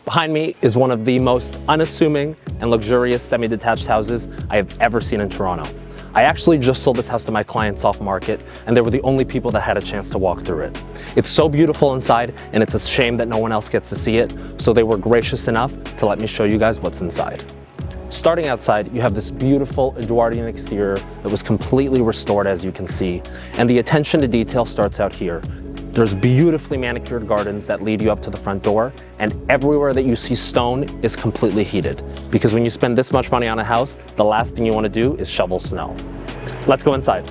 Behind me is one of the most unassuming and luxurious semi-detached houses I have ever seen in Toronto. I actually just sold this house to my clients off market, and they were the only people that had a chance to walk through it. It's so beautiful inside, and it's a shame that no one else gets to see it, so they were gracious enough to let me show you guys what's inside. Starting outside, you have this beautiful Edwardian exterior that was completely restored, as you can see, and the attention to detail starts out here. There's beautifully manicured gardens that lead you up to the front door, and everywhere that you see stone is completely heated. Because when you spend this much money on a house, the last thing you want to do is shovel snow. Let's go inside.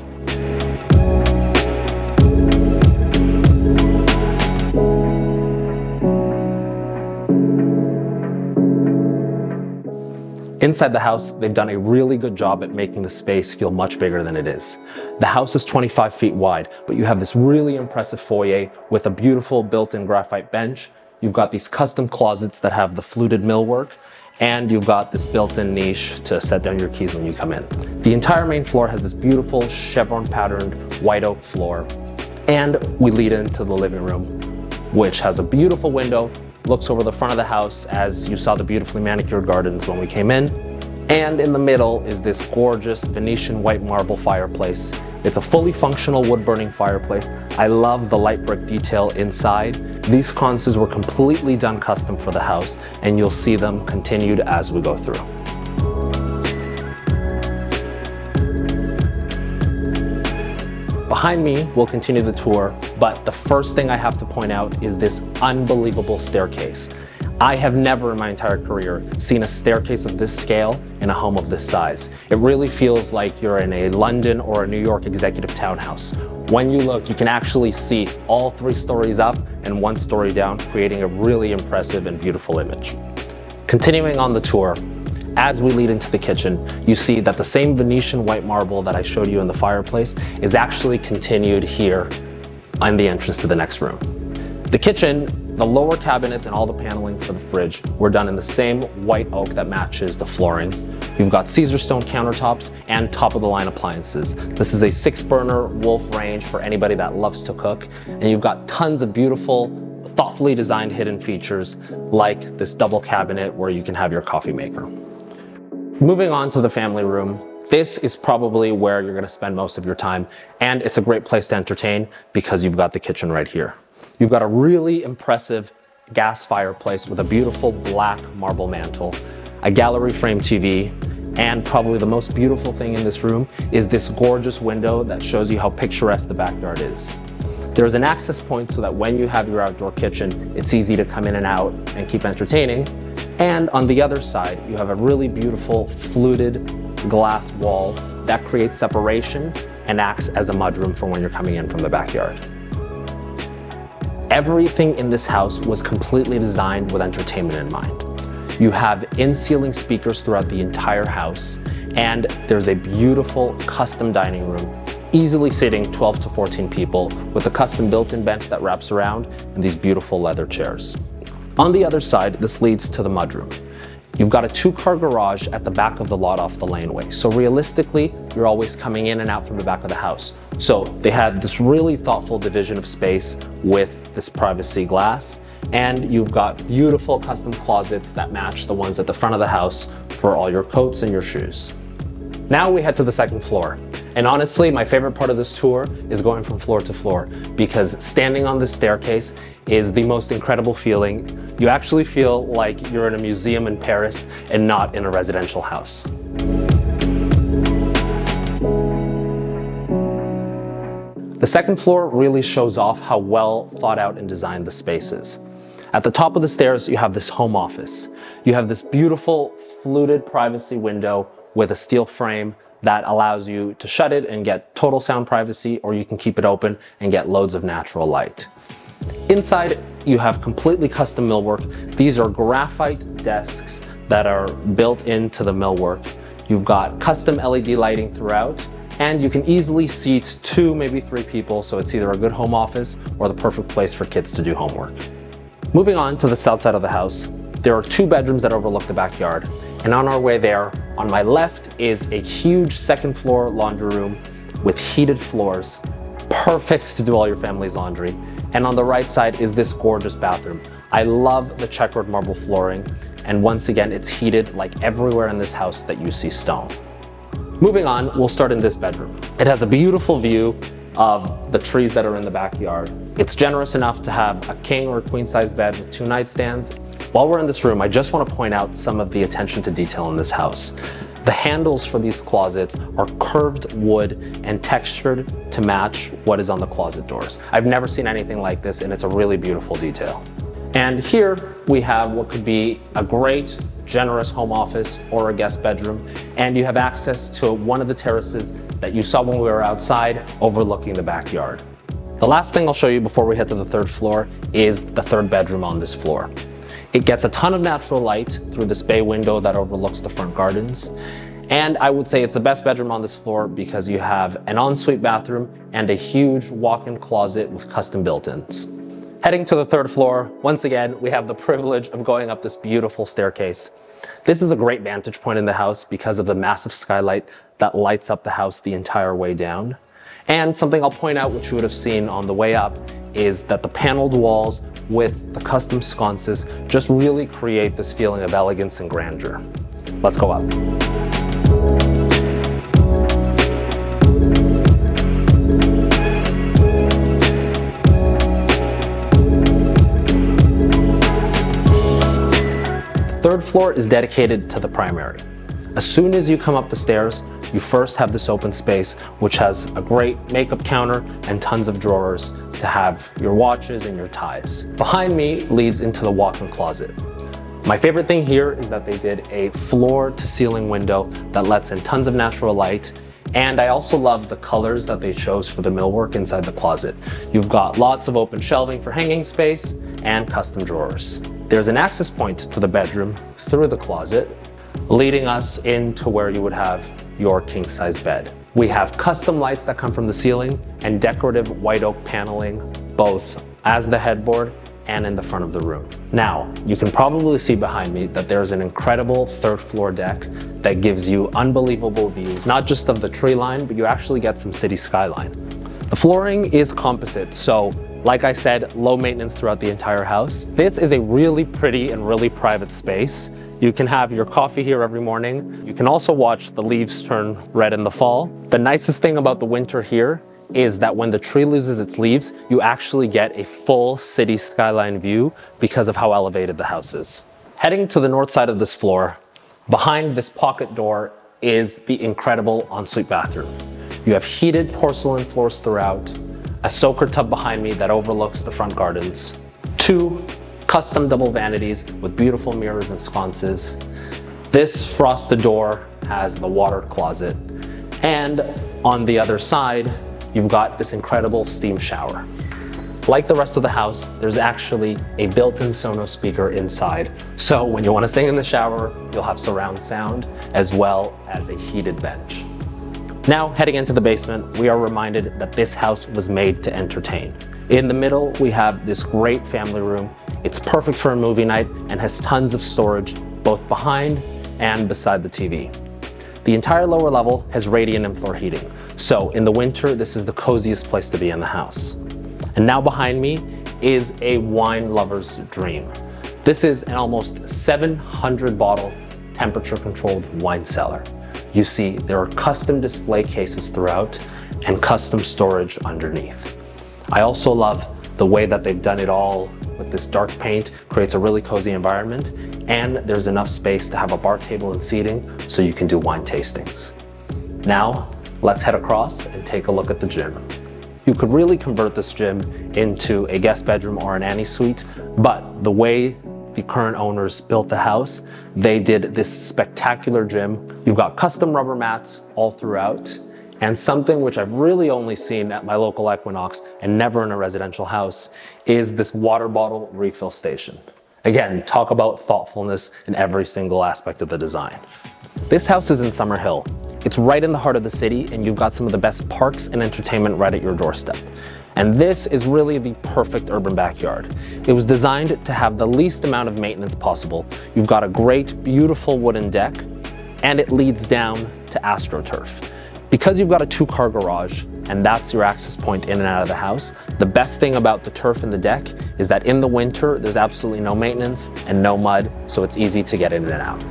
Inside the house, they've done a really good job at making the space feel much bigger than it is. The house is 25 feet wide, but you have this really impressive foyer with a beautiful built-in graphite bench. You've got these custom closets that have the fluted millwork, and you've got this built-in niche to set down your keys when you come in. The entire main floor has this beautiful chevron patterned white oak floor, and we lead into the living room, which has a beautiful window, looks over the front of the house as you saw the beautifully manicured gardens when we came in. And in the middle is this gorgeous Venetian white marble fireplace. It's a fully functional wood-burning fireplace. I love the light brick detail inside. These sconces were completely done custom for the house, and you'll see them continued as we go through. Behind me, we'll continue the tour, but the first thing I have to point out is this unbelievable staircase. I have never in my entire career seen a staircase of this scale in a home of this size. It really feels like you're in a London or a New York executive townhouse. When you look, you can actually see all 3 stories up and 1 story down, creating a really impressive and beautiful image. Continuing on the tour, as we lead into the kitchen, you see that the same Venetian white marble that I showed you in the fireplace is actually continued here on the entrance to the next room. The kitchen, the lower cabinets and all the paneling for the fridge were done in the same white oak that matches the flooring. You've got Caesar stone countertops and top-of-the-line appliances. This is a 6-burner Wolf range for anybody that loves to cook, and you've got tons of beautiful, thoughtfully designed hidden features like this double cabinet where you can have your coffee maker. Moving on to the family room, this is probably where you're going to spend most of your time, and it's a great place to entertain because you've got the kitchen right here. You've got a really impressive gas fireplace with a beautiful black marble mantle, a gallery frame TV, and probably the most beautiful thing in this room is this gorgeous window that shows you how picturesque the backyard is. There's an access point so that when you have your outdoor kitchen, it's easy to come in and out and keep entertaining. And on the other side, you have a really beautiful fluted glass wall that creates separation and acts as a mudroom for when you're coming in from the backyard. Everything in this house was completely designed with entertainment in mind. You have in-ceiling speakers throughout the entire house, and there's a beautiful custom dining room, easily sitting 12 to 14 people with a custom built-in bench that wraps around and these beautiful leather chairs. On the other side, this leads to the mudroom. You've got a 2-car garage at the back of the lot off the laneway. So realistically, you're always coming in and out from the back of the house. So they had this really thoughtful division of space with this privacy glass. And you've got beautiful custom closets that match the ones at the front of the house for all your coats and your shoes. Now we head to the 2nd floor. And honestly, my favorite part of this tour is going from floor to floor because standing on this staircase is the most incredible feeling. You actually feel like you're in a museum in Paris and not in a residential house. The 2nd floor really shows off how well thought out and designed the space is. At the top of the stairs, you have this home office. You have this beautiful fluted privacy window with a steel frame that allows you to shut it and get total sound privacy, or you can keep it open and get loads of natural light. Inside, you have completely custom millwork. These are graphite desks that are built into the millwork. You've got custom LED lighting throughout, and you can easily seat 2, maybe 3 people, so it's either a good home office or the perfect place for kids to do homework. Moving on to the south side of the house, there are 2 bedrooms that overlook the backyard. And on our way there, on my left is a huge 2nd floor laundry room with heated floors, perfect to do all your family's laundry. And on the right side is this gorgeous bathroom. I love the checkered marble flooring, and once again, it's heated like everywhere in this house that you see stone. Moving on, we'll start in this bedroom. It has a beautiful view of the trees that are in the backyard. It's generous enough to have a king or queen size bed with 2 nightstands. While we're in this room, I just want to point out some of the attention to detail in this house. The handles for these closets are curved wood and textured to match what is on the closet doors. I've never seen anything like this, and it's a really beautiful detail. And here we have what could be a great, generous home office or a guest bedroom, and you have access to one of the terraces that you saw when we were outside overlooking the backyard. The last thing I'll show you before we head to the 3rd floor is the 3rd bedroom on this floor. It gets a ton of natural light through this bay window that overlooks the front gardens. And I would say it's the best bedroom on this floor because you have an ensuite bathroom and a huge walk-in closet with custom built-ins. Heading to the 3rd floor, once again, we have the privilege of going up this beautiful staircase. This is a great vantage point in the house because of the massive skylight that lights up the house the entire way down. And something I'll point out, which you would have seen on the way up, is that the paneled walls with the custom sconces just really create this feeling of elegance and grandeur. Let's go up. The 3rd floor is dedicated to the primary. As soon as you come up the stairs, you first have this open space, which has a great makeup counter and tons of drawers to have your watches and your ties. Behind me leads into the walk-in closet. My favorite thing here is that they did a floor-to-ceiling window that lets in tons of natural light, and I also love the colors that they chose for the millwork inside the closet. You've got lots of open shelving for hanging space and custom drawers. There's an access point to the bedroom through the closet, leading us into where you would have your king-size bed. We have custom lights that come from the ceiling and decorative white oak paneling, both as the headboard and in the front of the room. Now, you can probably see behind me that there's an incredible 3rd floor deck that gives you unbelievable views, not just of the tree line, but you actually get some city skyline. The flooring is composite, so like I said, low maintenance throughout the entire house. This is a really pretty and really private space. You can have your coffee here every morning. You can also watch the leaves turn red in the fall. The nicest thing about the winter here is that when the tree loses its leaves, you actually get a full city skyline view because of how elevated the house is. Heading to the north side of this floor, behind this pocket door is the incredible ensuite bathroom. You have heated porcelain floors throughout, a soaker tub behind me that overlooks the front gardens, 2 custom double vanities with beautiful mirrors and sconces. This frosted door has the water closet, and on the other side, you've got this incredible steam shower. Like the rest of the house, there's actually a built-in Sonos speaker inside. So when you want to sing in the shower, you'll have surround sound as well as a heated bench. Now, heading into the basement, we are reminded that this house was made to entertain. In the middle, we have this great family room. It's perfect for a movie night and has tons of storage, both behind and beside the TV. The entire lower level has radiant in-floor heating. So in the winter, this is the coziest place to be in the house. And now behind me is a wine lover's dream. This is an almost 700 bottle temperature controlled wine cellar. You see, there are custom display cases throughout and custom storage underneath. I also love the way that they've done it all with this dark paint, creates a really cozy environment, and there's enough space to have a bar table and seating so you can do wine tastings. Now, let's head across and take a look at the gym. You could really convert this gym into a guest bedroom or an Annie suite, but the way the current owners built the house, they did this spectacular gym. You've got custom rubber mats all throughout, and something which I've really only seen at my local Equinox and never in a residential house is this water bottle refill station. Again, talk about thoughtfulness in every single aspect of the design. This house is in Summerhill. It's right in the heart of the city, and you've got some of the best parks and entertainment right at your doorstep. And this is really the perfect urban backyard. It was designed to have the least amount of maintenance possible. You've got a great, beautiful wooden deck, and it leads down to AstroTurf. Because you've got a 2-car garage and that's your access point in and out of the house. The best thing about the turf in the deck is that in the winter, there's absolutely no maintenance and no mud, so it's easy to get in and out.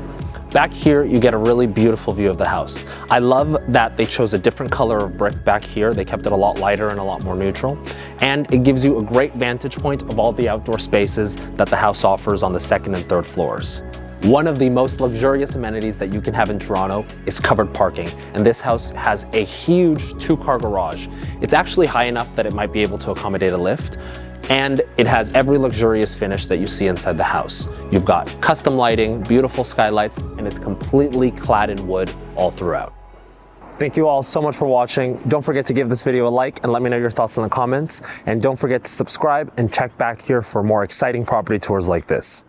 Back here, you get a really beautiful view of the house. I love that they chose a different color of brick back here. They kept it a lot lighter and a lot more neutral. And it gives you a great vantage point of all the outdoor spaces that the house offers on the second and third floors. One of the most luxurious amenities that you can have in Toronto is covered parking, and this house has a huge 2-car garage. It's actually high enough that it might be able to accommodate a lift, and it has every luxurious finish that you see inside the house. You've got custom lighting, beautiful skylights, and it's completely clad in wood all throughout. Thank you all so much for watching. Don't forget to give this video a like and let me know your thoughts in the comments. And don't forget to subscribe and check back here for more exciting property tours like this.